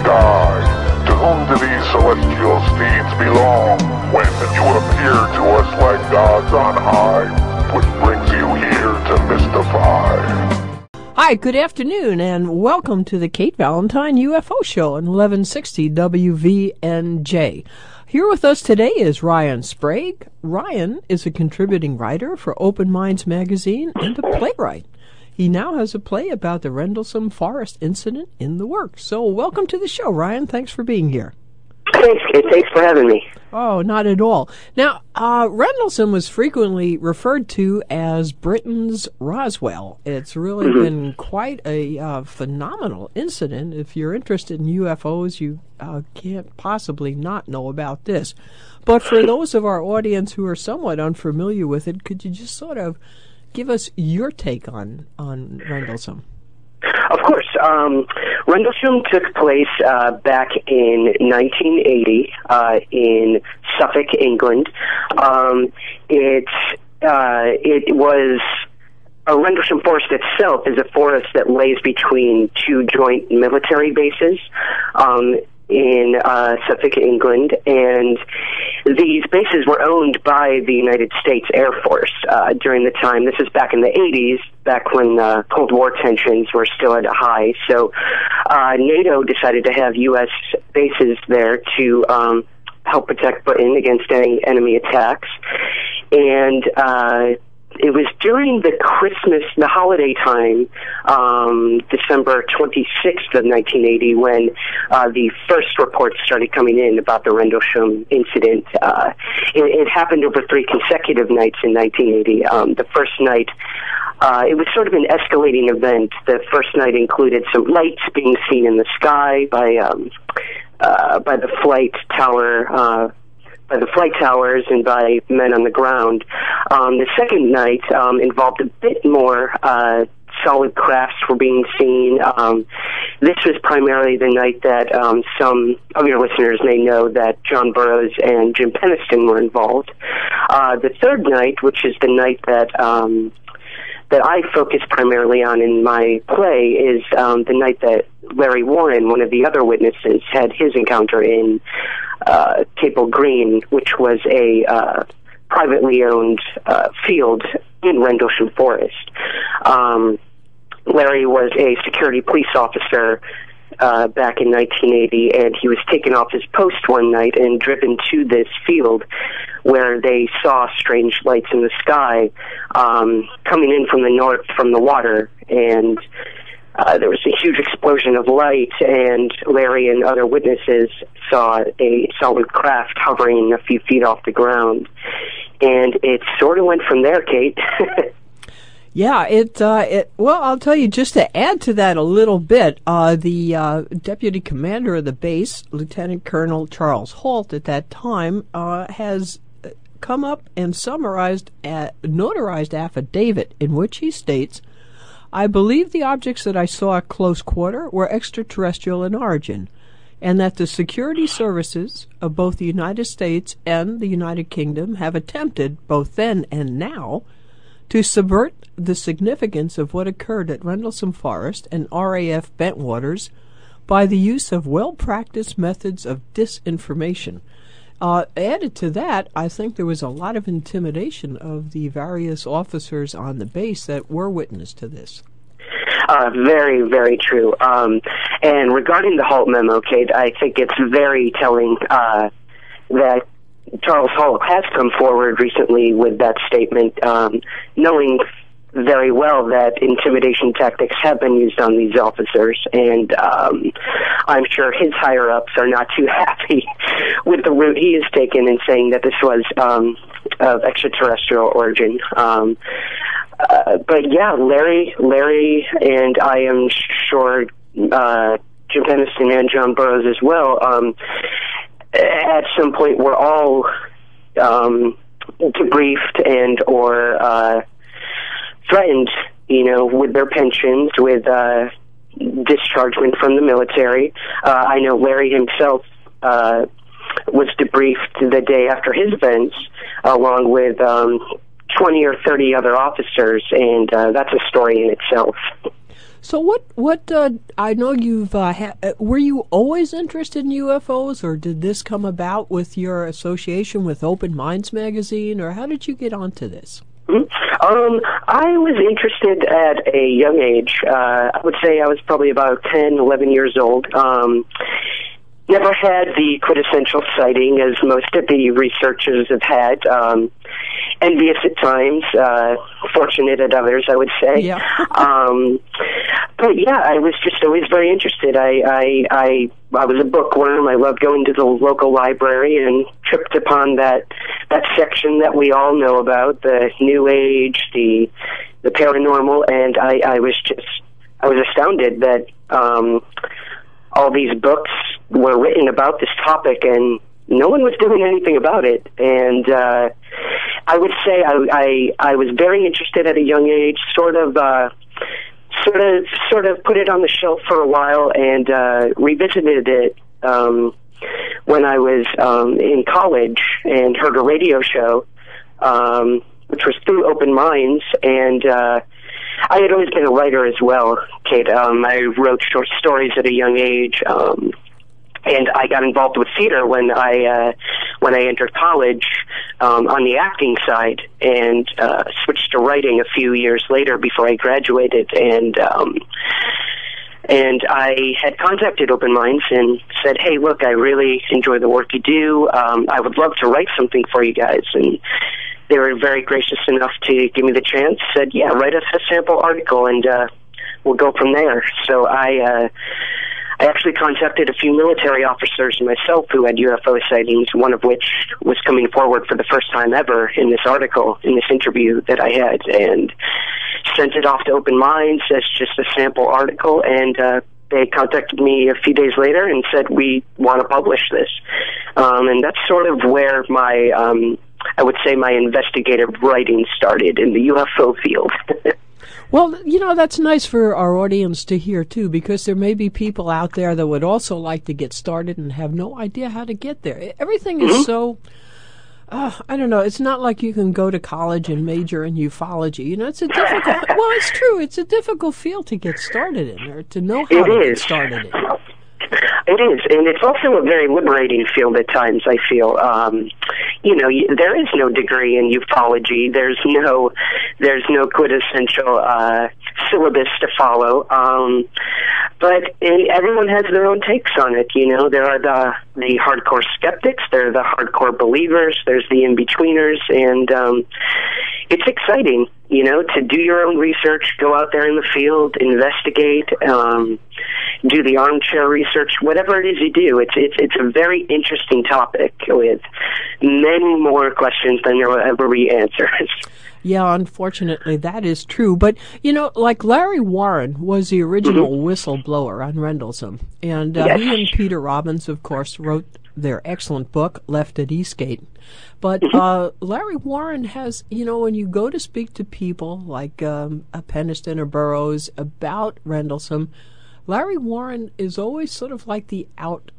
sky. To whom do these celestial steeds belong, when you appear to us like gods on high? What brings you here to mystify? Hi, good afternoon, and welcome to the Kate Valentine UFO Show on 1160 WVNJ. Here with us today is Ryan Sprague. Ryan is a contributing writer for Open Minds magazine and a playwright. He now has a play about the Rendlesham forest incident in the works. So welcome to the show, Ryan. Thanks for being here. Thanks, Kate. Thanks for having me. Oh, not at all. Now, Rendlesham was frequently referred to as Britain's Roswell. It's really been quite a phenomenal incident. If you're interested in UFOs, you can't possibly not know about this. But for those of our audience who are somewhat unfamiliar with it, could you just sort of give us your take on Rendlesham? Of course. Rendlesham took place back in 1980 in Suffolk, England. It was Rendlesham Forest itself is a forest that lays between two joint military bases in Suffolk, England, and these bases were owned by the United States Air Force during the time. This is back in the 80s, back when Cold War tensions were still at a high. So NATO decided to have U.S. bases there to help protect Britain against any enemy attacks. And it was during the holiday time, December 26th of 1980, when the first reports started coming in about the Rendlesham incident. It happened over 3 consecutive nights in 1980. The first night, it was sort of an escalating event. The first night included some lights being seen in the sky by the flight tower, by the flight towers and by men on the ground. The second night involved a bit more solid crafts were being seen. This was primarily the night that some of your listeners may know that John Burroughs and Jim Penniston were involved. The third night, which is the night that I focus primarily on in my play, is the night that Larry Warren, one of the other witnesses, had his encounter in Capel Green, which was a privately owned field in Rendlesham Forest. Larry was a security police officer back in 1980, and he was taken off his post one night and driven to this field where they saw strange lights in the sky coming in from the north from the water, and there was a huge explosion of light, and Larry and other witnesses saw a solid craft hovering a few feet off the ground. And it sort of went from there, Kate. Yeah, well, I'll tell you, just to add to that a little bit, the deputy commander of the base, Lieutenant Colonel Charles Holt, at that time, has come up and summarized a notarized affidavit in which he states, "I believe the objects that I saw at close quarter were extraterrestrial in origin, and that the security services of both the United States and the United Kingdom have attempted, both then and now, to subvert the significance of what occurred at Rendlesham Forest and RAF Bentwaters by the use of well-practiced methods of disinformation." Added to that, I think there was a lot of intimidation of the various officers on the base that were witness to this. Very, very true. And regarding the Holt memo, Kate, I think it's very telling that Charles Holt has come forward recently with that statement, knowing very well that intimidation tactics have been used on these officers, and I'm sure his higher-ups are not too happy with the route he has taken in saying that this was of extraterrestrial origin. But yeah, Larry, and I am sure Jim Penniston and John Burroughs as well, at some point were all debriefed and or threatened, with their pensions, with dischargement from the military. I know Larry himself was debriefed the day after his events, along with 20 or 30 other officers, and that's a story in itself. So what I know you've were you always interested in UFOs, or did this come about with your association with Open Minds magazine, or how did you get onto this? I was interested at a young age. I would say I was probably about 10, 11 years old. Never had the quintessential sighting, as most of the researchers have had. Envious at times, fortunate at others, I would say. Yeah. But yeah, I was just always very interested. I was a bookworm. I loved going to the local library and tripped upon that section that we all know about, the New Age, the paranormal, and I was astounded that all these books were written about this topic, and no one was doing anything about it. And I would say I was very interested at a young age, sort of put it on the shelf for a while, and revisited it when I was in college and heard a radio show, which was through Open Minds, and I had always been a writer as well, Kate. I wrote short stories at a young age, and I got involved with theater when I entered college on the acting side, and switched to writing a few years later before I graduated. And I had contacted Open Minds and said, "Hey, look, I really enjoy the work you do. I would love to write something for you guys." And they were very gracious enough to give me the chance. Said, "Yeah, write us a sample article, and we'll go from there." So I actually contacted a few military officers myself who had UFO sightings, one of which was coming forward for the first time ever in this article, in this interview that I had, and sent it off to Open Minds as just a sample article, and they contacted me a few days later and said, "We want to publish this." And that's sort of where my, I would say, my investigative writing started in the UFO field. Well, that's nice for our audience to hear, too, because there may be people out there that would also like to get started and have no idea how to get there. Everything is so, I don't know, it's not like you can go to college and major in ufology. It's a difficult, well, it's true, it's a difficult field to get started in, or to know how to get started in. It is, and it's also a very liberating field at times, I feel. There is no degree in ufology. There's no quintessential syllabus to follow. But everyone has their own takes on it. There are the hardcore skeptics, there are the hardcore believers, there's the in-betweeners, and it's exciting, to do your own research, go out there in the field, investigate, do the armchair research, whatever it is you do. It's a very interesting topic with many more questions than there will ever be answers. Yeah, unfortunately, that is true. But, like Larry Warren was the original whistleblower on Rendlesham. And Yes. he and Peter Robbins, of course, wrote their excellent book, Left at Eastgate. But Larry Warren has, when you go to speak to people like Peniston or Burroughs about Rendlesham, Larry Warren is always sort of like the out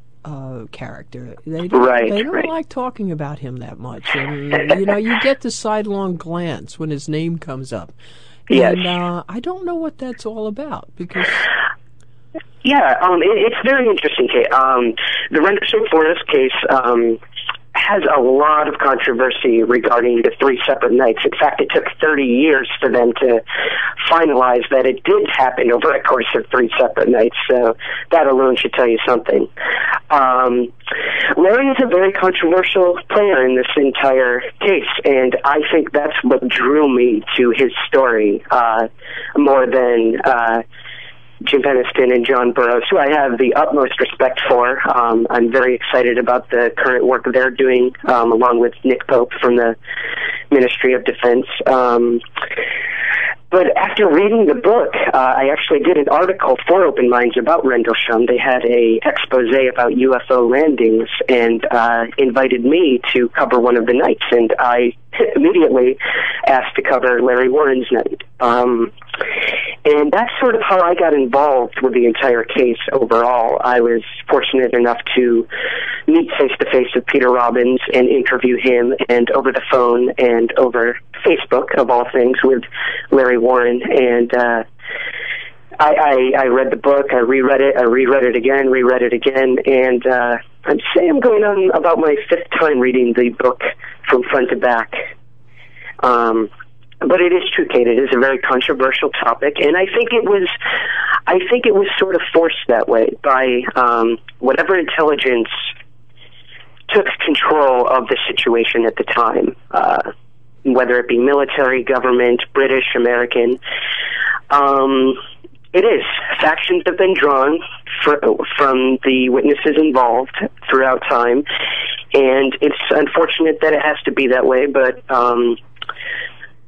character. They don't like talking about him that much. And, you get the sidelong glance when his name comes up. Yes. And I don't know what that's all about, because... Yeah, it's very interesting, Kate. The Rendlesham Forest case has a lot of controversy regarding the 3 separate nights. In fact, it took 30 years for them to finalize that it did happen over a course of 3 separate nights, so that alone should tell you something. Larry is a very controversial player in this entire case, and I think that's what drew me to his story more than Jim Peniston and John Burroughs, who I have the utmost respect for. I'm very excited about the current work they're doing, along with Nick Pope from the Ministry of Defense. But after reading the book, I actually did an article for Open Minds about Rendlesham. They had a expose about UFO landings and invited me to cover one of the nights, and I immediately asked to cover Larry Warren's night. And that's sort of how I got involved with the entire case overall. I was fortunate enough to meet face-to-face with Peter Robbins and interview him, and over the phone and over Facebook, of all things, with Larry Warren. And I read the book, I reread it again, and I'd say I'm going on about my 5th time reading the book from front to back. But it is true, Kate. It is a very controversial topic, and I think it was sort of forced that way by whatever intelligence took control of the situation at the time, whether it be military, government, British, American. It is. Factions have been drawn from the witnesses involved throughout time, and it's unfortunate that it has to be that way, but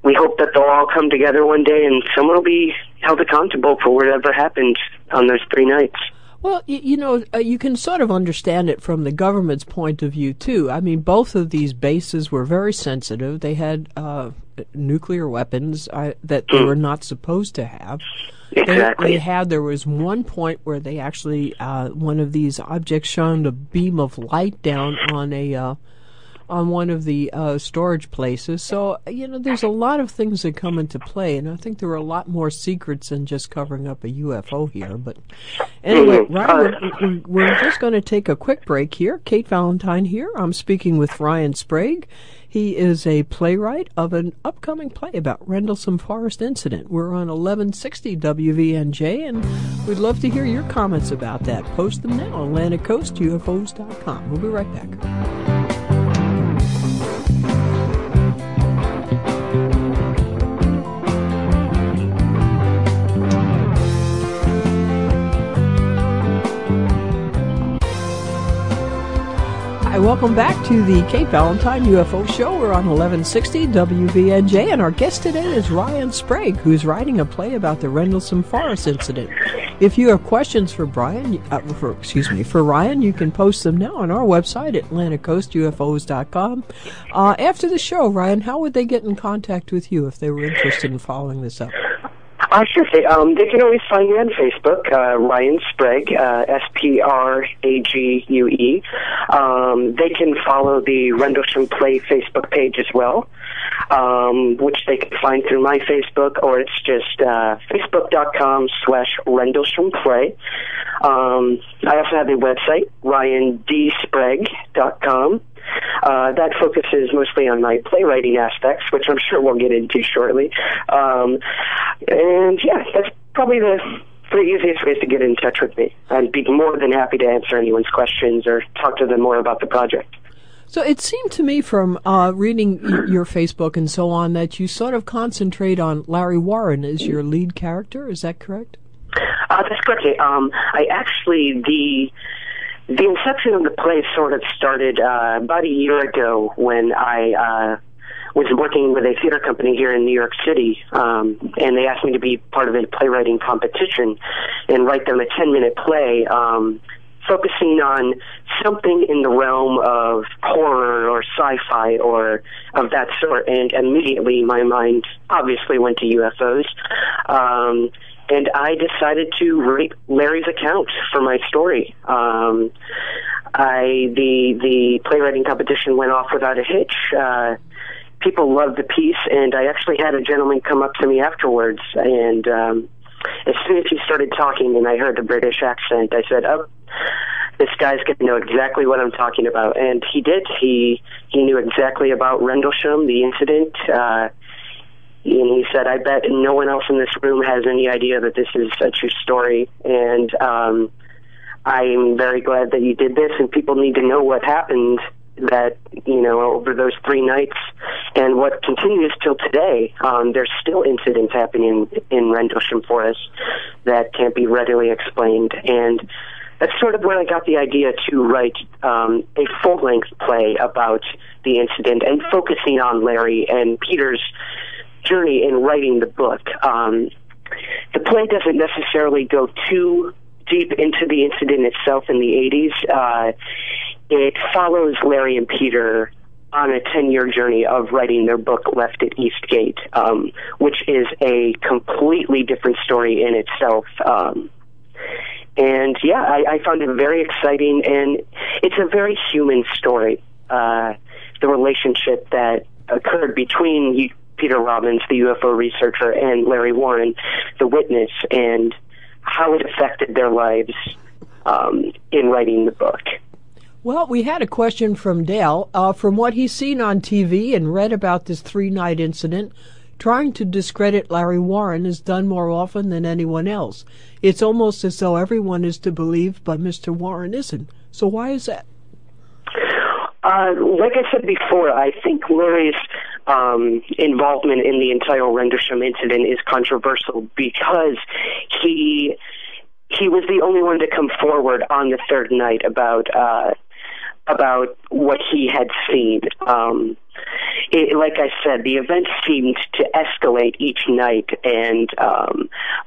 we hope that they'll all come together one day and someone will be held accountable for whatever happened on those 3 nights. Well, you can sort of understand it from the government's point of view, too. I mean, both of these bases were very sensitive. They had nuclear weapons that they were not supposed to have. Exactly. There was one point where they actually, one of these objects shined a beam of light down on one of the storage places. So, there's a lot of things that come into play, and I think there were a lot more secrets than just covering up a UFO here. But anyway, Ryan, we're just going to take a quick break here. Kate Valentine here. I'm speaking with Ryan Sprague. He is a playwright of an upcoming play about Rendlesham Forest Incident. We're on 1160 WVNJ, and we'd love to hear your comments about that. Post them now on AtlanticCoastUFOs.com. We'll be right back. Hi, welcome back to the Kate Valentine UFO Show. We're on 1160 WVNJ, and our guest today is Ryan Sprague, who's writing a play about the Rendlesham Forest Incident. If you have questions for Ryan, you can post them now on our website at AtlanticCoastUFOs.com. After the show, Ryan, how would they get in contact with you if they were interested in following this up? Sure. They can always find me on Facebook, Ryan Sprague, S-P-R-A-G-U-E. They can follow the Rendlesham Play Facebook page as well, which they can find through my Facebook, or it's just facebook.com/RendleshamPlay. I also have a website, RyanDSprague.com. That focuses mostly on my playwriting aspects, which I'm sure we'll get into shortly. And yeah, that's probably the 3 easiest ways to get in touch with me. I'd be more than happy to answer anyone's questions or talk to them more about the project. So it seemed to me from reading your Facebook and so on that you sort of concentrate on Larry Warren as your lead character. Is that correct? That's correct. The inception of the play sort of started about a year ago when I was working with a theater company here in New York City, and they asked me to be part of a playwriting competition and write them a 10-minute play focusing on something in the realm of horror or sci-fi or of that sort. And immediately my mind obviously went to UFOs. And I decided to write Larry's account for my story. The playwrighting competition went off without a hitch. People loved the piece, and I actually had a gentleman come up to me afterwards, and as soon as he started talking and I heard the British accent, I said, "Oh, this guy's going to know exactly what I'm talking about." And he did. He knew exactly about Rendlesham, the incident, and he said, "I bet no one else in this room has any idea that this is a true story, and I'm very glad that you did this, and people need to know what happened over those 3 nights and what continues till today." There's still incidents happening in Rendlesham Forest that can't be readily explained, and that's sort of where I got the idea to write a full-length play about the incident and focusing on Larry and Peter's journey in writing the book. The play doesn't necessarily go too deep into the incident itself in the 80s. It follows Larry and Peter on a 10-year journey of writing their book Left at Eastgate, which is a completely different story in itself. And yeah, I found it very exciting, and it's a very human story. The relationship that occurred between Peter Robbins, the UFO researcher, and Larry Warren, the witness, and how it affected their lives in writing the book. Well, we had a question from Dale. From what he's seen on TV and read about this 3-night incident, trying to discredit Larry Warren is done more often than anyone else. It's almost as though everyone is to believe, but Mr. Warren isn't. So why is that? Like I said before, I think Larry's involvement in the entire Rendlesham incident is controversial because he was the only one to come forward on the third night about what he had seen. Like I said, the events seemed to escalate each night, and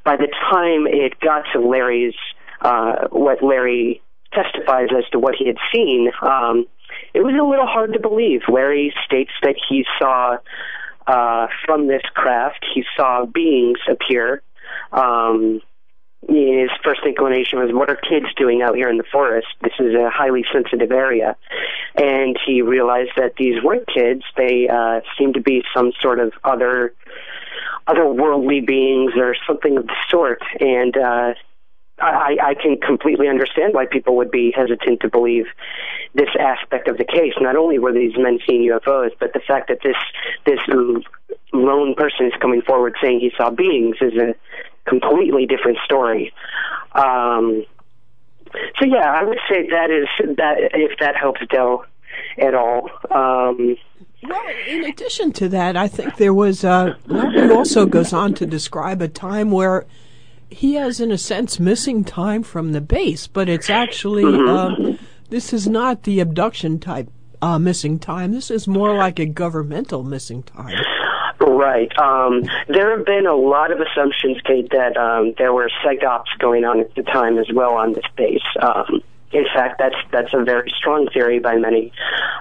by the time it got to Larry's, what Larry testifies as to what he had seen, it was a little hard to believe. Larry states that he saw, from this craft, he saw beings appear. His first inclination was, what are kids doing out here in the forest? This is a highly sensitive area. And he realized that these weren't kids. They seemed to be some sort of otherworldly beings or something of the sort. And I can completely understand why people would be hesitant to believe this aspect of the case. Not only were these men seeing UFOs, but the fact that this lone person is coming forward saying he saw beings is a completely different story. So yeah, I would say that if that helps Dell at all. Well, in addition to that, I think there was, Larry also goes on to describe a time where he has, in a sense, missing time from the base, but it's actually, this is not the abduction type missing time. This is more like a governmental missing time. Right. There have been a lot of assumptions, Kate, that there were psyops going on at the time as well on this base. In fact, that's a very strong theory by many,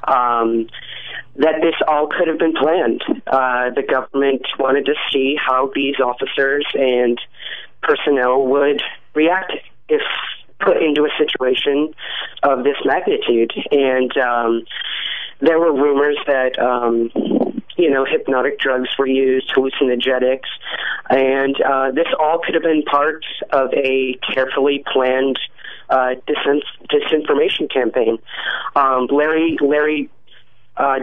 that this all could have been planned. The government wanted to see how these officers and personnel would react if put into a situation of this magnitude. And there were rumors that hypnotic drugs were used, hallucinogenics, and this all could have been part of a carefully planned disinformation campaign. Larry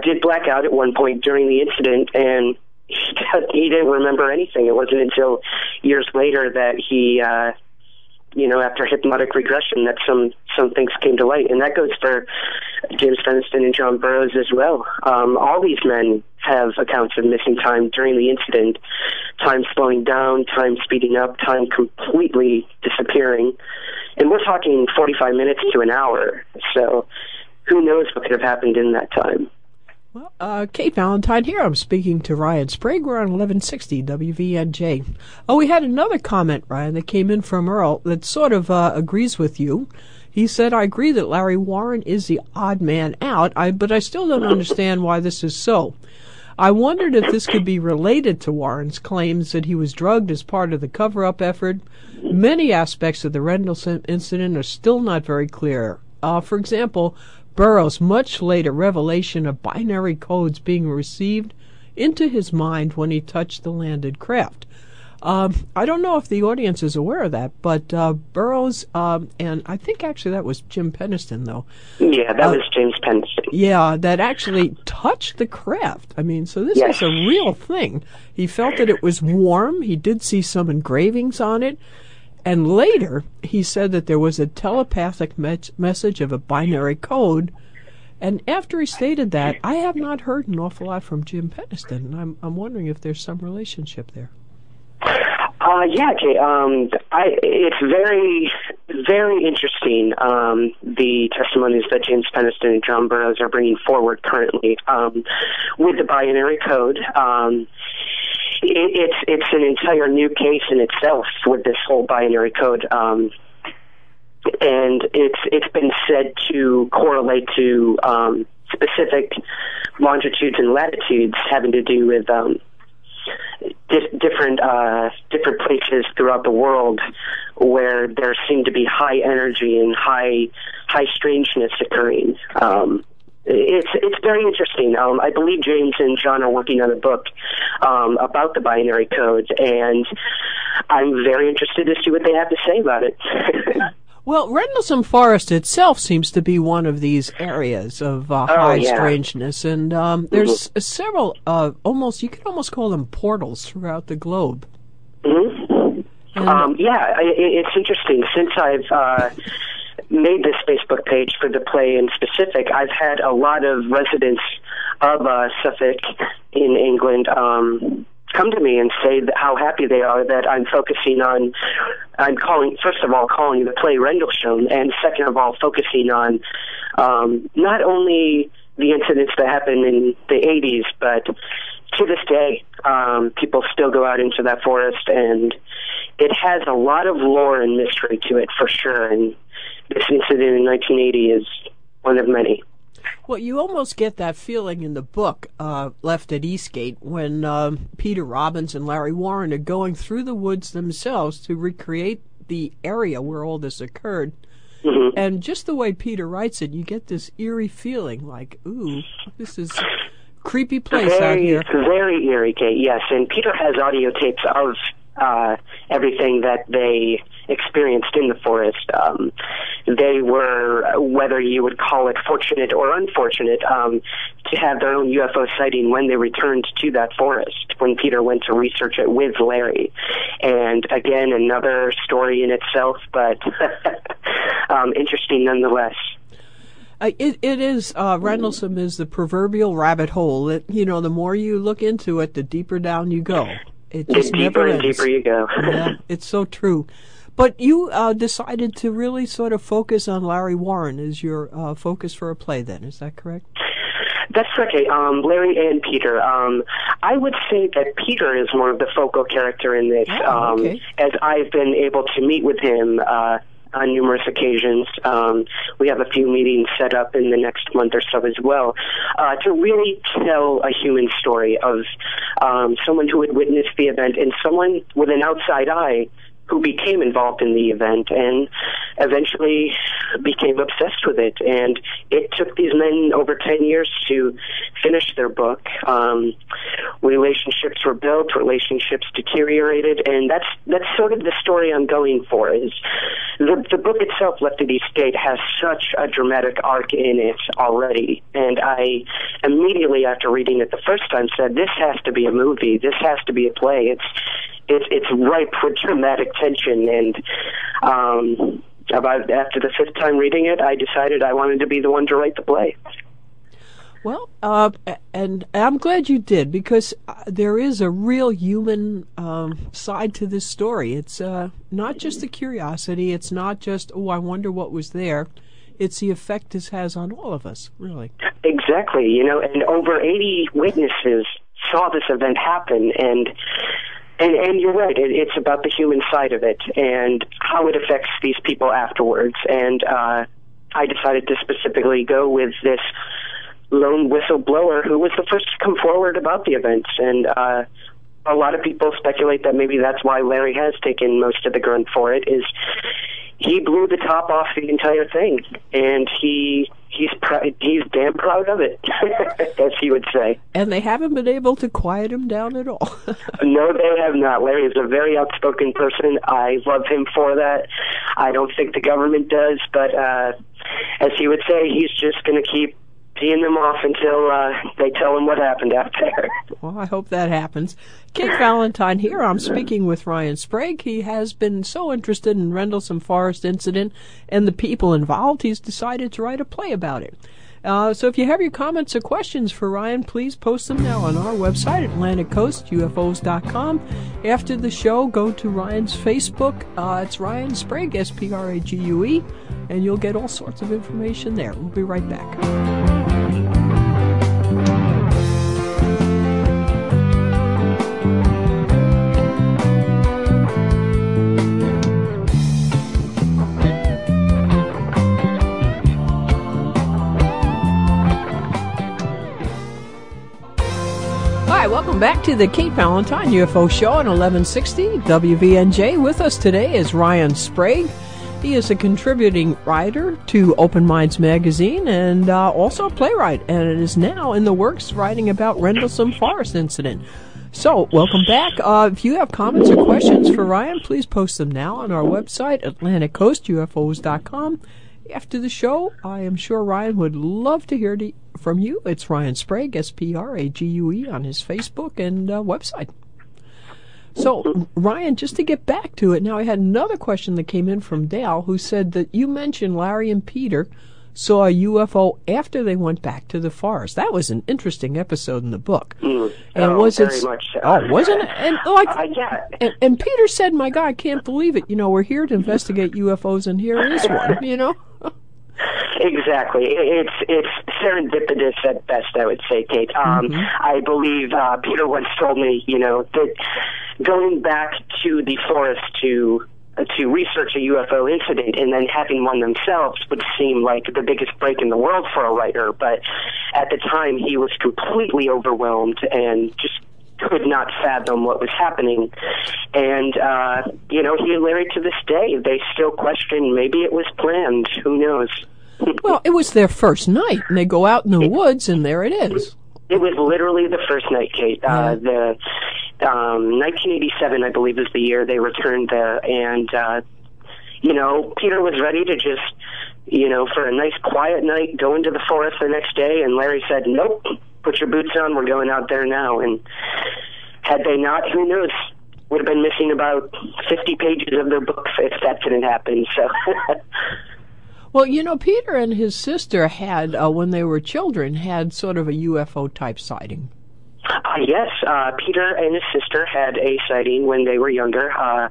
did black out at one point during the incident, and he didn't remember anything. It wasn't until years later that he, after hypnotic regression, that some things came to light. And that goes for James Peniston and John Burroughs as well. All these men have accounts of missing time during the incident, time slowing down, time speeding up, time completely disappearing. And we're talking 45 minutes to an hour. So who knows what could have happened in that time. Well, Kate Valentine here. I'm speaking to Ryan Sprague. We're on 1160 WVNJ. Oh, we had another comment, Ryan, that came in from Earl that sort of agrees with you. He said, I agree that Larry Warren is the odd man out, but I still don't understand why this is so. I wondered if this could be related to Warren's claims that he was drugged as part of the cover-up effort. Many aspects of the Rendlesham incident are still not very clear. For example, Burroughs' much later revelation of binary codes being received into his mind when he touched the landed craft. I don't know if the audience is aware of that, but Burroughs, and I think actually that was Jim Peniston, though. Yeah, that was James Peniston. Yeah, that actually touched the craft. I mean, so this is a real thing. He felt that it was warm. He did see some engravings on it. And later, he said that there was a telepathic message of a binary code. And after he stated that, I have not heard an awful lot from Jim Peniston. And I'm wondering if there's some relationship there. Yeah, Jay. It's very, very interesting, the testimonies that James Peniston and John Burroughs are bringing forward currently with the binary code. It's an entire new case in itself with this whole binary code, and it's been said to correlate to specific longitudes and latitudes having to do with different places throughout the world where there seem to be high energy and high strangeness occurring. It's very interesting. I believe James and John are working on a book about the binary codes, and I'm very interested to see what they have to say about it. Well, Rendlesham Forest itself seems to be one of these areas of high strangeness, and there's several, you could almost call them portals throughout the globe. Mm-hmm. It's interesting. Since I've made this Facebook page for the play in specific, I've had a lot of residents of Suffolk in England come to me and say how happy they are that I'm first of all calling the play Rendlesham, and second of all focusing on not only the incidents that happened in the 80s, but to this day, people still go out into that forest, and it has a lot of lore and mystery to it for sure, and this incident in 1980 is one of many. Well, you almost get that feeling in the book, Left at Eastgate, when Peter Robbins and Larry Warren are going through the woods themselves to recreate the area where all this occurred. Mm-hmm. And just the way Peter writes it, you get this eerie feeling like, ooh, this is a creepy place out here. Very eerie, Kate, yes. And Peter has audio tapes of everything that they experienced in the forest. They were, whether you would call it fortunate or unfortunate, to have their own UFO sighting when they returned to that forest, when Peter went to research it with Larry. And again, another story in itself, but interesting nonetheless. It is, Rendlesham is the proverbial rabbit hole. The more you look into it, the deeper down you go. It just deeper and deeper you go. Yeah, it's so true. But you decided to really sort of focus on Larry Warren as your focus for a play then, is that correct? That's correct. Larry and Peter. I would say that Peter is more of the focal character in this, as I've been able to meet with him on numerous occasions. We have a few meetings set up in the next month or so as well, to really tell a human story of someone who had witnessed the event and someone with an outside eye who became involved in the event and eventually became obsessed with it. And it took these men over 10 years to finish their book. Relationships were built, relationships deteriorated, and that's sort of the story I'm going for. Is the book itself, Left at Eastgate, has such a dramatic arc in it already, and I immediately after reading it the first time said, this has to be a movie, this has to be a play. It's ripe for dramatic tension, and about after the fifth time reading it, I decided I wanted to be the one to write the play. Well, and I'm glad you did, because there is a real human side to this story. It's not just the curiosity. It's not just, I wonder what was there. It's the effect this has on all of us, really. Exactly. And over 80 witnesses saw this event happen, and you're right, it's about the human side of it and how it affects these people afterwards. And I decided to specifically go with this lone whistleblower who was the first to come forward about the events. And a lot of people speculate that maybe that's why Larry has taken most of the grunt for it, is he blew the top off the entire thing, and he's damn proud of it, as he would say. And they haven't been able to quiet him down at all. No, they have not. Larry is a very outspoken person. I love him for that. I don't think the government does, but as he would say, he's just going to keep teeing them off until they tell him what happened out there. Well, I hope that happens. Kate Valentine here. I'm speaking with Ryan Sprague. He has been so interested in Rendlesham Forest incident and the people involved, he's decided to write a play about it. So if you have your comments or questions for Ryan, please post them now on our website, AtlanticCoastUFOs.com. After the show, go to Ryan's Facebook. It's Ryan Sprague, Sprague, and you'll get all sorts of information there. We'll be right back. Welcome back to the Kate Valentine UFO Show on 1160 WVNJ. With us today is Ryan Sprague. He is a contributing writer to Open Minds magazine and also a playwright, and it is now in the works writing about Rendlesham Forest incident. So, welcome back. If you have comments or questions for Ryan, please post them now on our website, AtlanticCoastUFOs.com. After the show, I am sure Ryan would love to hear from you. It's Ryan Sprague, Sprague, on his Facebook and website. So, Ryan, just to get back to it, now I had another question that came in from Dale, who said that you mentioned Larry and Peter saw a UFO after they went back to the forest. That was an interesting episode in the book. And was very much so. Oh, wasn't it? And like, yeah. And Peter said, "My God, I can't believe it. We're here to investigate UFOs, and here is one." Exactly. It's serendipitous at best, I would say, Kate. I believe Peter once told me, that going back to the forest to research a UFO incident and then having one themselves would seem like the biggest break in the world for a writer. But at the time, he was completely overwhelmed and just could not fathom what was happening. And, he and Larry, to this day, they still question maybe it was planned. Who knows? Well, it was their first night, and they go out in the woods, and there it is. It was literally the first night, Kate. The 1987, I believe, is the year they returned there. And, Peter was ready to just, for a nice quiet night, go into the forest the next day. And Larry said, nope, put your boots on. We're going out there now. And had they not, who knows, would have been missing about 50 pages of their book if that didn't happen. So... Well, Peter and his sister had, when they were children, had sort of a UFO-type sighting. Yes, Peter and his sister had a sighting when they were younger. I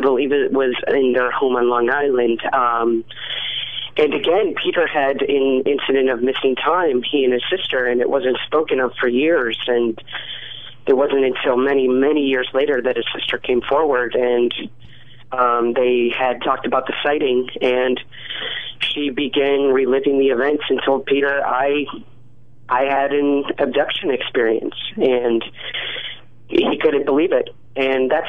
believe it was in their home on Long Island. And again, Peter had an incident of missing time, he and his sister, and it wasn't spoken of for years. And it wasn't until many, many years later that his sister came forward, and they had talked about the sighting, and she began reliving the events and told Peter, I had an abduction experience, and he couldn't believe it. And that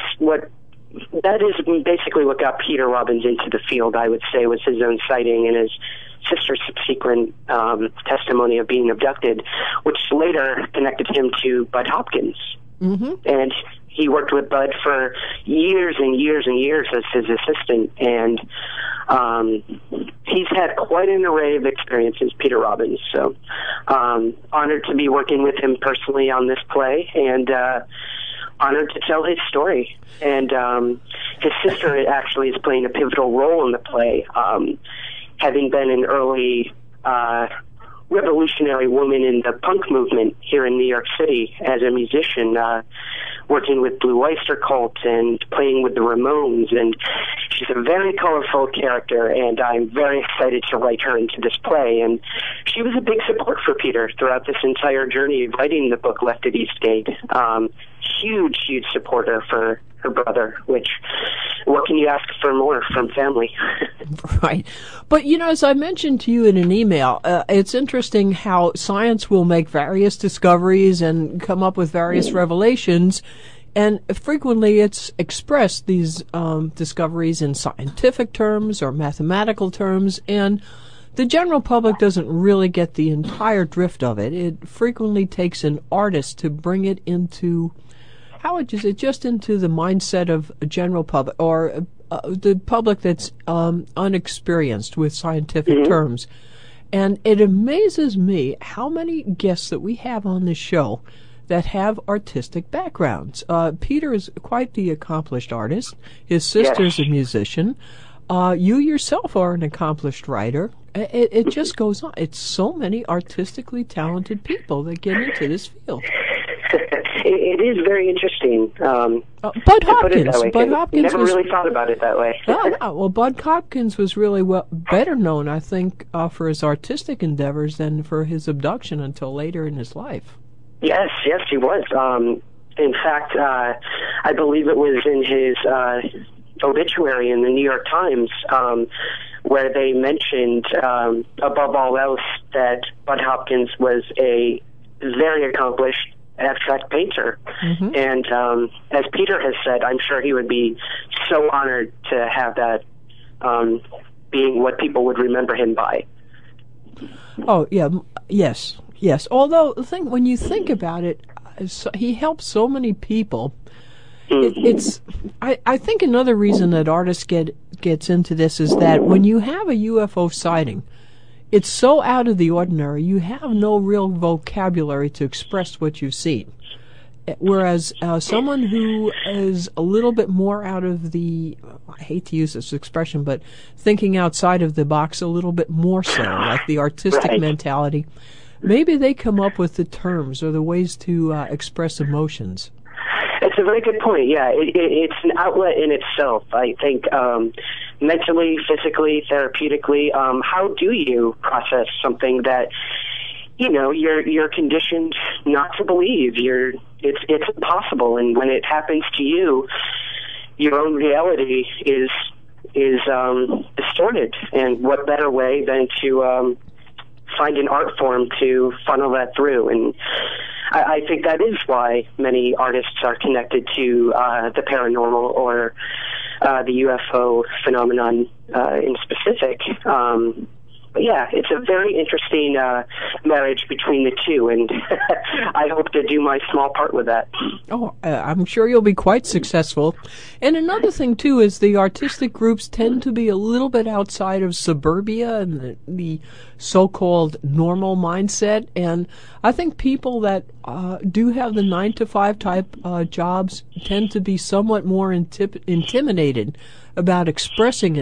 is basically what got Peter Robbins into the field, I would say, was his own sighting and his sister's subsequent testimony of being abducted, which later connected him to Bud Hopkins. And he worked with Bud for years and years and years as his assistant, and he's had quite an array of experiences, Peter Robbins. So honored to be working with him personally on this play, and honored to tell his story. And his sister actually is playing a pivotal role in the play, having been an early revolutionary woman in the punk movement here in New York City as a musician, working with Blue Oyster Cult and playing with the Ramones. And she's a very colorful character, and I'm very excited to write her into this play. And she was a big support for Peter throughout this entire journey of writing the book Left at Eastgate. Huge supporter for her brother, which, what can you ask for more from family? Right. But, as I mentioned to you in an email, it's interesting how science will make various discoveries and come up with various revelations, and frequently it's expressed, these discoveries, in scientific terms or mathematical terms, and the general public doesn't really get the entire drift of it. It frequently takes an artist to bring it into... How is it just into the mindset of a general public or the public that's unexperienced with scientific terms? And it amazes me how many guests that we have on this show that have artistic backgrounds. Peter is quite the accomplished artist. His sister's a musician. You yourself are an accomplished writer. It just goes on. It's so many artistically talented people that get into this field. It is very interesting. Bud Hopkins. Bud Hopkins never really thought about it that way. Well, Bud Hopkins was really better known, I think, for his artistic endeavors than for his abduction until later in his life. Yes, he was. In fact, I believe it was in his obituary in the New York Times where they mentioned, above all else, that Bud Hopkins was a very accomplished abstract painter. And as Peter has said, I'm sure he would be so honored to have that being what people would remember him by. Oh, yeah, yes. Although, when you think about it, he helps so many people. I think another reason that artists gets into this is that when you have a UFO sighting, it's so out of the ordinary, you have no real vocabulary to express what you've seen. Whereas someone who is a little bit more out of the, I hate to use this expression, but thinking outside of the box a little bit more so, like the artistic mentality, maybe they come up with the terms or the ways to express emotions. It's a very good point. Yeah, it's an outlet in itself. I think mentally, physically, therapeutically. How do you process something that you're conditioned not to believe? It's impossible, and when it happens to you, your own reality is distorted. And what better way than to find an art form to funnel that through? And I think that is why many artists are connected to the paranormal or the UFO phenomenon in specific. But yeah, it's a very interesting marriage between the two, and I hope to do my small part with that. Oh, I'm sure you'll be quite successful. And another thing, too, is the artistic groups tend to be a little bit outside of suburbia and the so-called normal mindset. And I think people that do have the 9-to-5 type jobs tend to be somewhat more intimidated about expressing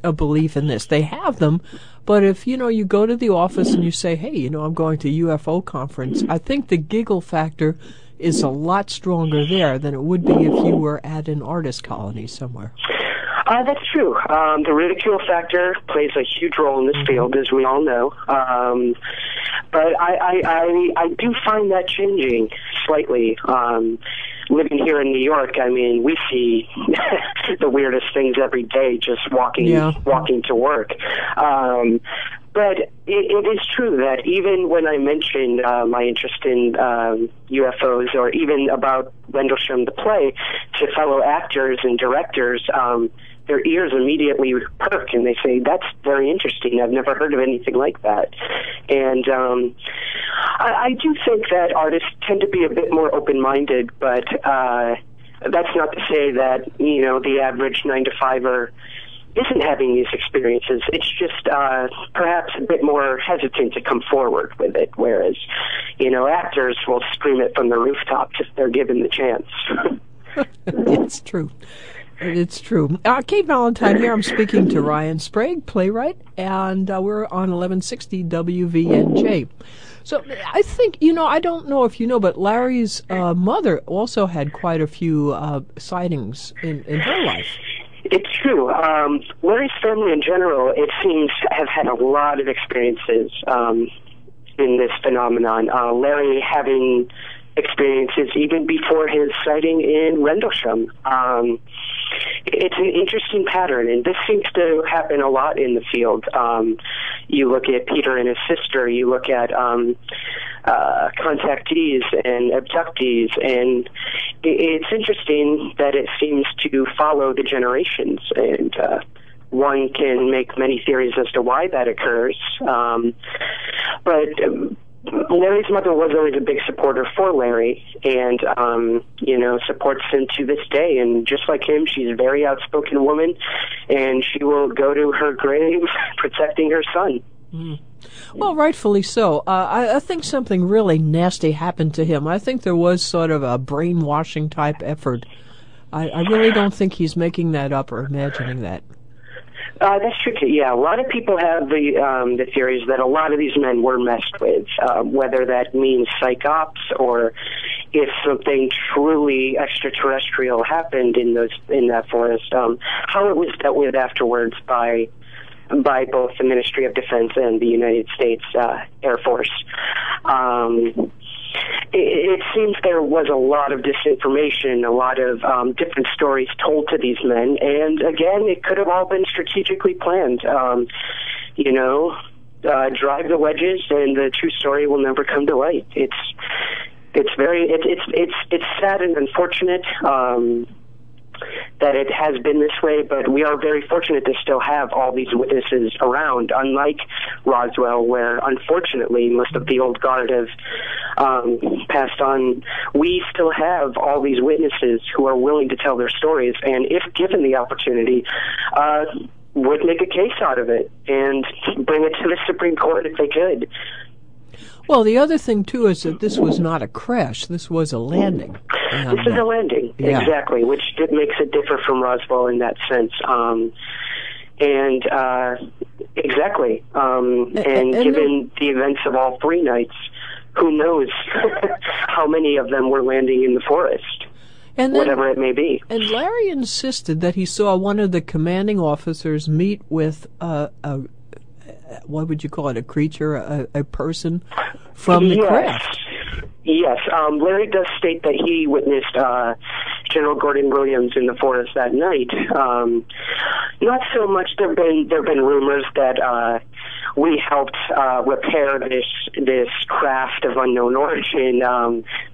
a belief in this. They have them, but if, you go to the office and you say, hey, I'm going to a UFO conference, I think the giggle factor is a lot stronger there than it would be if you were at an artist colony somewhere. That's true. The ridicule factor plays a huge role in this field, as we all know. But I do find that changing slightly. Living here in New York, I mean, we see the weirdest things every day just walking to work. But it is true that even when I mention my interest in UFOs, or even about Rendlesham the play, to fellow actors and directors, their ears immediately perk and they say, that's very interesting. I've never heard of anything like that. And I do think that artists tend to be a bit more open-minded, but that's not to say that, the average 9-to-5er isn't having these experiences. It's just perhaps a bit more hesitant to come forward with it, whereas, actors will scream it from the rooftops if they're given the chance. It's true. It's true. Kate Valentine here. I'm speaking to Ryan Sprague, playwright, and we're on 1160 WVNJ. So I think, I don't know if you know, but Larry's mother also had quite a few sightings in her life. It's true. Larry's family in general, it seems, have had a lot of experiences in this phenomenon. Larry having experiences even before his sighting in Rendlesham. It's an interesting pattern, and this seems to happen a lot in the field. You look at Peter and his sister, you look at contactees and abductees, and it's interesting that it seems to follow the generations, and one can make many theories as to why that occurs. But Larry's mother was always a big supporter for Larry, and supports him to this day. And just like him, she's a very outspoken woman, and she will go to her grave protecting her son. Well, rightfully so. I think something really nasty happened to him. I think there was sort of a brainwashing type effort. I really don't think he's making that up or imagining that. That's true, too. Yeah, a lot of people have the theories that a lot of these men were messed with, whether that means psych ops or if something truly extraterrestrial happened in that forest. How it was dealt with afterwards by both the Ministry of Defense and the United States Air Force. It seems there was a lot of disinformation, a lot of different stories told to these men, and again, it could have all been strategically planned. Drive the wedges, and the true story will never come to light. It's sad and unfortunate. that it has been this way, but we are very fortunate to still have all these witnesses around, unlike Roswell, where unfortunately most of the old guard have passed on. We still have all these witnesses who are willing to tell their stories, and if given the opportunity, would make a case out of it and bring it to the Supreme Court if they could. Well, the other thing, too, is that this was not a crash. This was a landing. This is a landing, yeah. Exactly, which makes it differ from Roswell in that sense. Exactly. And given the events of all 3 nights, who knows how many of them were landing in the forest, whatever it may be. And Larry insisted that he saw one of the commanding officers meet with what would you call it, a creature, a person from the craft. Yes, Larry does state that he witnessed General Gordon Williams in the forest that night. Not so much. There've been rumors that we helped repair this craft of unknown origin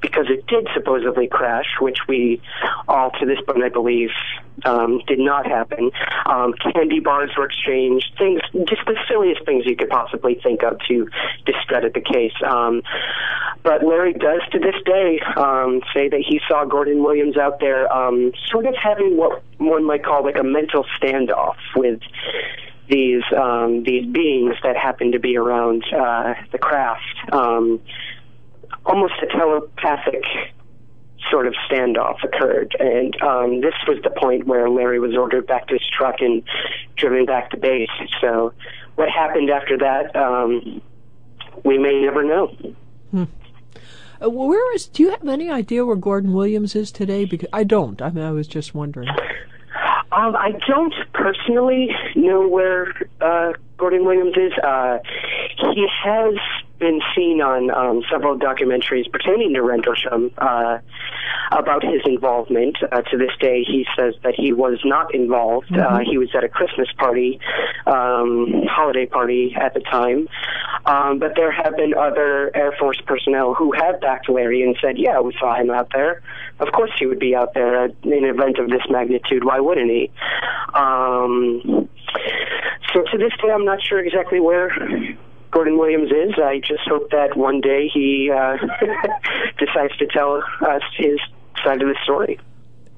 because it did supposedly crash, which we all to this point I believe did not happen. Candy bars were exchanged, things, just the silliest things you could possibly think of to discredit the case. But Larry does to this day say that he saw Gordon Williams out there sort of having what one might call like a mental standoff with these beings that happen to be around the craft. Almost a telepathic sort of standoff occurred, and this was the point where Larry was ordered back to his truck and driven back to base. So what happened after that, we may never know. Do you have any idea where Gordon Williams is today? Because I don't. I mean, I was just wondering. I don't personally know where Gordon Williams is. He has been seen on several documentaries pertaining to Rendlesham about his involvement. To this day, he says that he was not involved. He was at a Christmas party, holiday party at the time. But there have been other Air Force personnel who have backed Larry and said, yeah, we saw him out there. Of course he would be out there in an event of this magnitude. Why wouldn't he? So to this day, I'm not sure exactly where Gordon Williams is. I just hope that one day he decides to tell us his side of the story.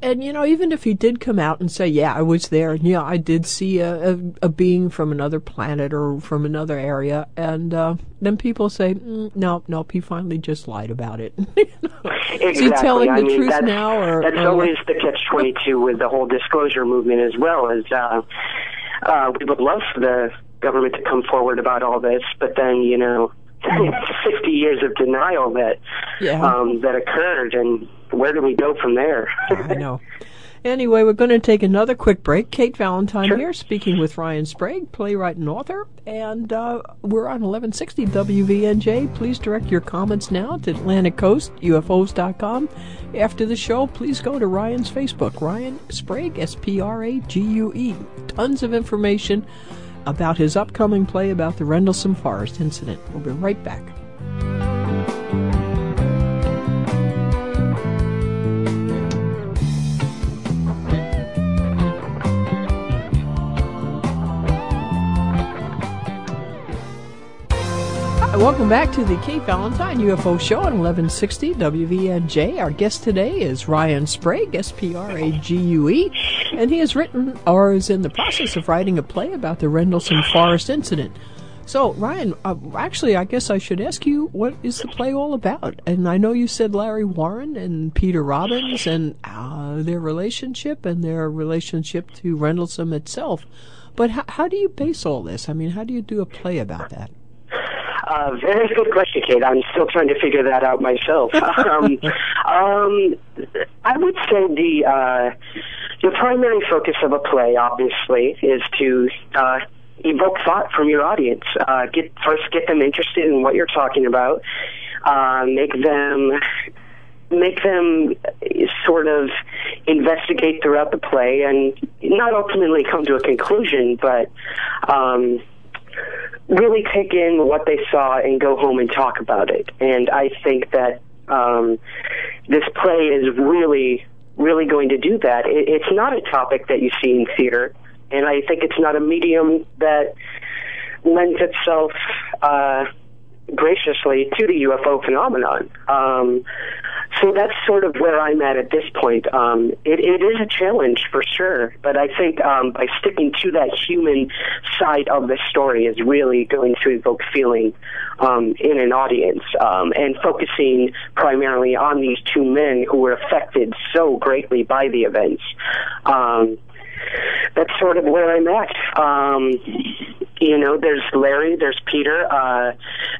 And, even if he did come out and say, yeah, I was there, and yeah, I did see a being from another planet or from another area, and then people say, nope, he finally just lied about it. Exactly. Is he telling the truth now? That's always the catch-22 with the whole disclosure movement as well, as we would love for the government to come forward about all this, but then, 50 years of denial that occurred, and where do we go from there? I know. Anyway, we're going to take another quick break. Kate Valentine here, speaking with Ryan Sprague, playwright and author, and we're on 1160 WVNJ. Please direct your comments now to Atlantic Coast, UFOs.com. After the show, please go to Ryan's Facebook, Ryan Sprague, Sprague. Tons of information about his upcoming play about the Rendlesham Forest incident. We'll be right back. Welcome back to the Kate Valentine UFO Show on 1160 WVNJ. Our guest today is Ryan Sprague, Sprague, and he has written, or is in the process of writing, a play about the Rendlesham Forest incident. So, Ryan, actually, I guess I should ask you, what is the play all about? And I know you said Larry Warren and Peter Robbins and their relationship to Rendlesham itself. But how do you base all this? I mean, how do you do a play about that? Very good question, Kate. I'm still trying to figure that out myself. I would say the primary focus of a play, obviously, is to evoke thought from your audience. Get them interested in what you're talking about. Make them sort of investigate throughout the play, and not ultimately come to a conclusion, but really take in what they saw and go home and talk about it. And I think that this play is really really going to do that. It's not a topic that you see in theater, and I think it's not a medium that lends itself graciously to the UFO phenomenon. So that's sort of where I'm at this point. It is a challenge for sure, but I think by sticking to that human side of the story is really going to evoke feeling in an audience, and focusing primarily on these two men who were affected so greatly by the events. That's sort of where I'm at. There's Larry, there's Peter.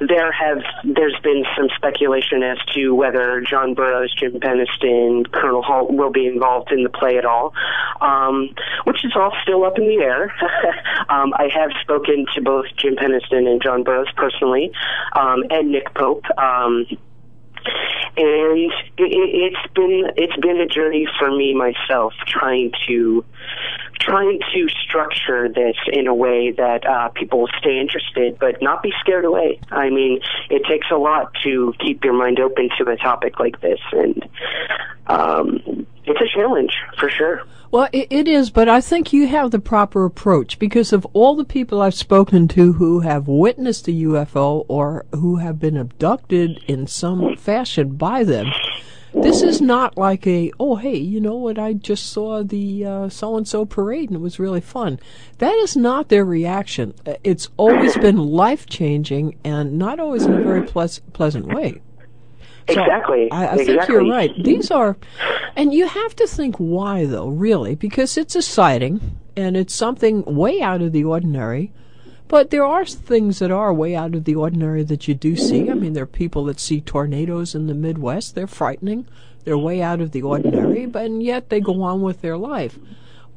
There's been some speculation as to whether John Burroughs, Jim Penniston, Colonel Holt will be involved in the play at all, which is all still up in the air. I have spoken to both Jim Penniston and John Burroughs personally, and Nick Pope. And it's been a journey for me myself, trying to structure this in a way that people will stay interested but not be scared away. I mean, it takes a lot to keep your mind open to a topic like this, and it's a challenge for sure. Well, it is, but I think you have the proper approach, because of all the people I've spoken to who have witnessed a UFO or who have been abducted in some fashion by them. This is not like oh, hey, you know what, I just saw the so-and-so parade and it was really fun. That is not their reaction. It's always been life-changing and not always in a very pleasant way. So Exactly. I think you're right. These are, and you have to think why, though, really, because it's a sighting and it's something way out of the ordinary. But there are things that are way out of the ordinary that you do see. I mean, there are people that see tornadoes in the Midwest. They're frightening. They're way out of the ordinary, but and yet they go on with their life.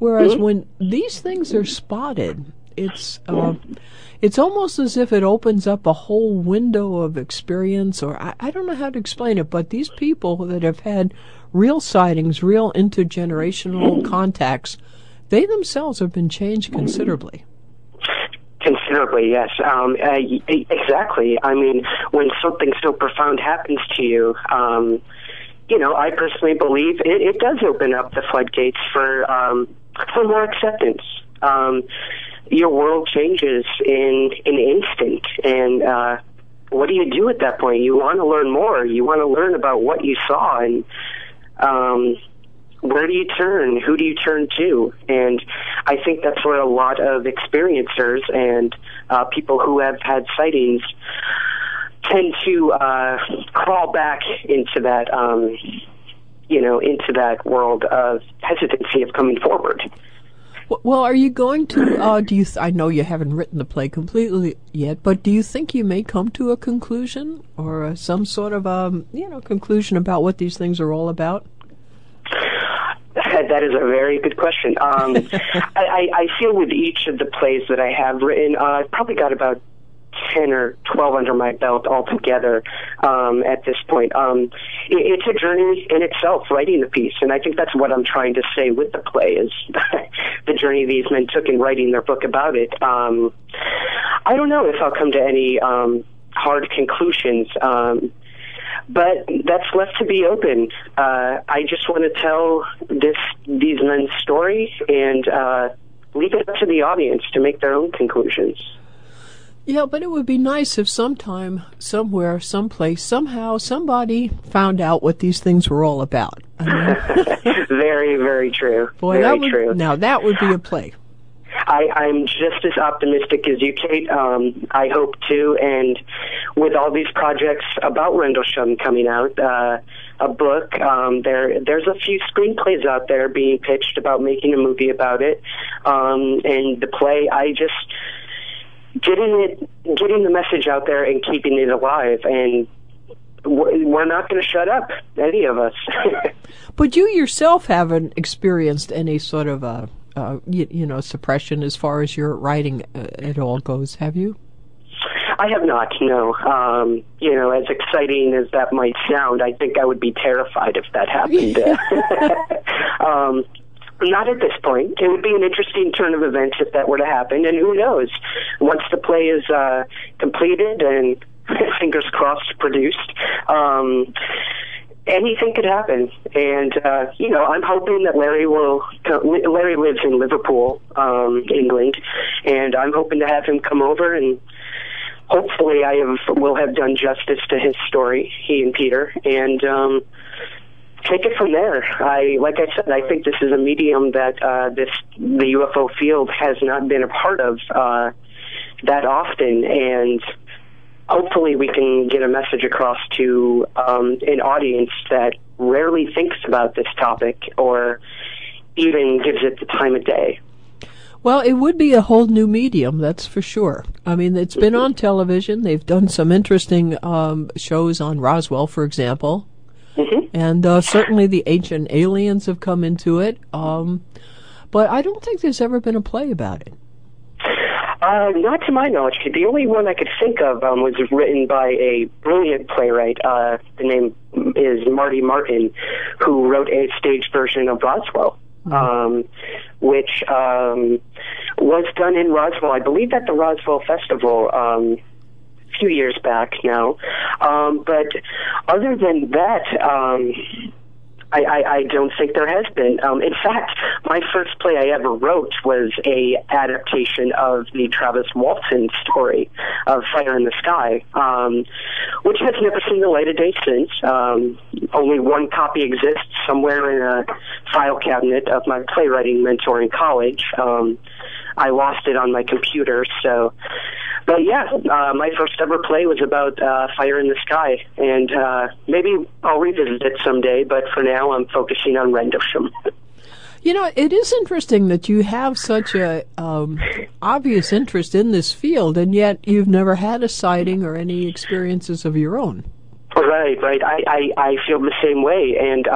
Whereas when these things are spotted, it's almost as if it opens up a whole window of experience, or I don't know how to explain it, but these people that have had real sightings, real intergenerational contacts, they themselves have been changed considerably. Considerably, yes. Exactly. I mean, when something so profound happens to you, I personally believe it does open up the floodgates for more acceptance. Your world changes in an instant, and what do you do at that point? You want to learn more. You want to learn about what you saw, and where do you turn? Who do you turn to? And I think that's where a lot of experiencers and people who have had sightings tend to crawl back into that, into that world of hesitancy of coming forward. Well, are you going to, I know you haven't written the play completely yet, but do you think you may come to a conclusion or some sort of, conclusion about what these things are all about? That is a very good question. I feel with each of the plays that I have written, I've probably got about 10 or 12 under my belt altogether at this point. It's a journey in itself, writing the piece, and I think that's what I'm trying to say with the play is the journey these men took in writing their book about it. I don't know if I'll come to any hard conclusions, but that's left to be open. I just want to tell these men's story and leave it up to the audience to make their own conclusions. Yeah, but it would be nice if sometime, somewhere, someplace, somehow, somebody found out what these things were all about. I mean, very, very true. Boy, very true. Now, that would be a play. I'm just as optimistic as you, Kate. I hope too. And with all these projects about Rendlesham coming out, a book, there's a few screenplays out there being pitched about making a movie about it. And the play, I just getting the message out there and keeping it alive. And we're not going to shut up, any of us. But you yourself haven't experienced any sort of suppression as far as your writing at all goes, have you? I have not, no. As exciting as that might sound, I think I would be terrified if that happened. Not at this point. It would be an interesting turn of events if that were to happen, and who knows? Once the play is completed and fingers crossed produced, anything could happen. And, I'm hoping that Larry lives in Liverpool, England, and I'm hoping to have him come over, and hopefully will have done justice to his story, he and Peter, and take it from there. Like I said, I think this is a medium that the UFO field has not been a part of that often, and hopefully we can get a message across to an audience that rarely thinks about this topic or even gives it the time of day. Well, it would be a whole new medium, that's for sure. I mean, it's been on television. They've done some interesting shows on Roswell, for example. Mm-hmm. And certainly the Ancient Aliens have come into it. But I don't think there's ever been a play about it. Not to my knowledge. The only one I could think of was written by a brilliant playwright. The name is Marty Martin, who wrote a stage version of Roswell, which was done in Roswell. I believe at the Roswell Festival a few years back now. But other than that, I don't think there has been. In fact, my first play I ever wrote was a adaptation of the Travis Walton story of Fire in the Sky, which has never seen the light of day since. Only one copy exists somewhere in a file cabinet of my playwriting mentor in college. I lost it on my computer, so... But yeah, my first ever play was about Fire in the Sky, and maybe I'll revisit it someday, but for now I'm focusing on Rendlesham. You know, it is interesting that you have such a obvious interest in this field, and yet you've never had a sighting or any experiences of your own. Right. I feel the same way, and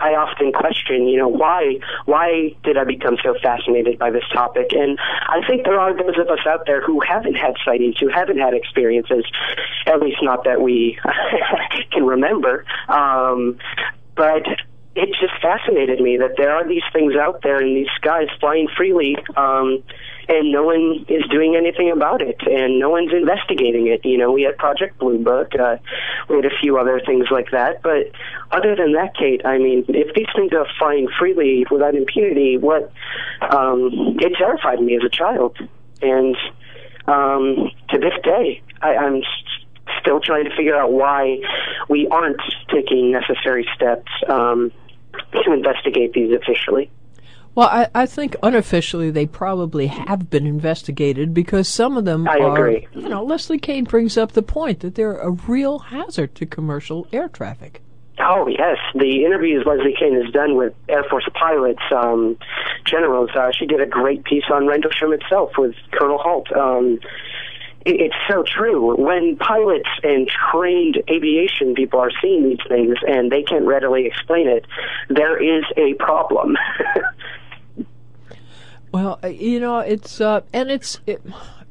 I often question, why did I become so fascinated by this topic? And I think there are those of us out there who haven't had sightings, who haven't had experiences, at least not that we can remember. But it just fascinated me that there are these things out there in these skies flying freely, and no one is doing anything about it, and no one's investigating it. We had Project Blue Book, we had a few other things like that, but other than that, Kate, I mean, if these things are flying freely without impunity, it terrified me as a child, and to this day, I'm still trying to figure out why we aren't taking necessary steps to investigate these officially. Well, I think unofficially they probably have been investigated because some of them I agree. Leslie Kean brings up the point that they're a real hazard to commercial air traffic. Oh, yes. The interviews Leslie Kean has done with Air Force pilots, generals, she did a great piece on Rendlesham itself with Colonel Holt. It's so true. When pilots and trained aviation people are seeing these things and they can't readily explain it, there is a problem. Well, it's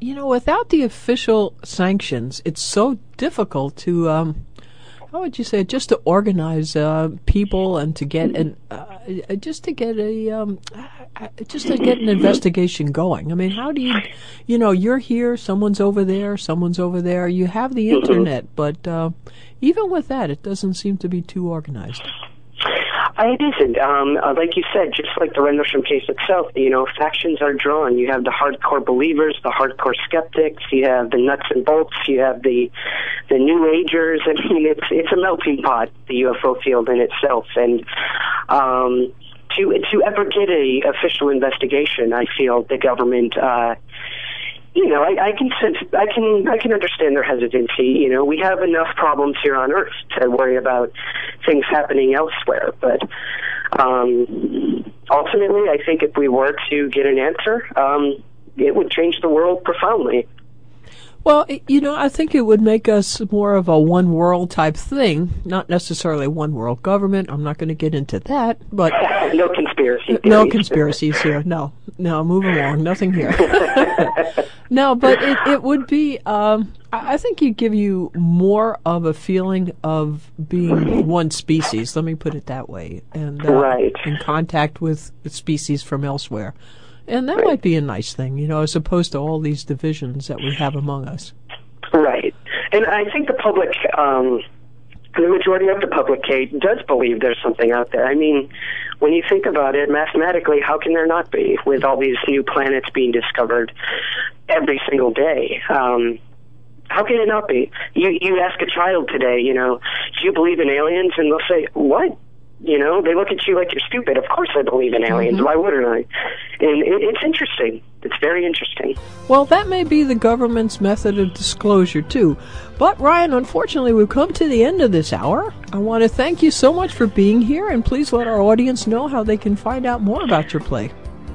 without the official sanctions, it's so difficult to, how would you say, just to organize people and to get just to get an investigation going. I mean, how do you, you're here, someone's over there. You have the internet, but even with that, it doesn't seem to be too organized. It isn't. Like you said, just like the Rendlesham case itself, factions are drawn. You have the hardcore believers, the hardcore skeptics, you have the nuts and bolts, you have the New Agers. I mean, it's a melting pot, the UFO field in itself. And to ever get a official investigation, I feel the government... I can understand their hesitancy. We have enough problems here on Earth to worry about things happening elsewhere. But ultimately, I think if we were to get an answer, it would change the world profoundly. Well, I think it would make us more of a one world type thing, not necessarily one world government. I'm not going to get into that, but no conspiracy. No conspiracies here. No, move along. Nothing here. No, but it would be. I think it'd give you more of a feeling of being one species. Let me put it that way, and right. In contact with species from elsewhere. And that might be a nice thing, as opposed to all these divisions that we have among us. Right. And I think the public the majority of the public, Kate, does believe there's something out there. I mean, when you think about it, mathematically, how can there not be, with all these new planets being discovered every single day? How can it not be? You ask a child today, do you believe in aliens? And they'll say, what? They look at you like you're stupid. Of course I believe in aliens. Why wouldn't I? And it's interesting. It's very interesting. Well, that may be the government's method of disclosure, too. But, Ryan, unfortunately, we've come to the end of this hour. I want to thank you so much for being here, and please let our audience know how they can find out more about your play.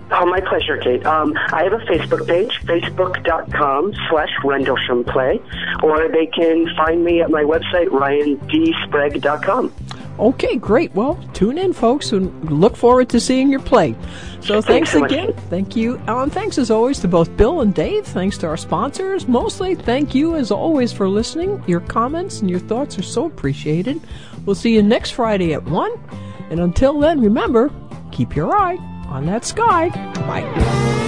Oh, my pleasure, Kate. I have a Facebook page, facebook.com/Rendlesham Play, or they can find me at my website, ryandsprague.com. Okay, great. Well, tune in, folks, and look forward to seeing your play. So thanks so again. much. Thank you. Thanks, as always, to both Bill and Dave. Thanks to our sponsors. Mostly, thank you, as always, for listening. Your comments and your thoughts are so appreciated. We'll see you next Friday at 1. And until then, remember, keep your eye on that sky. Bye.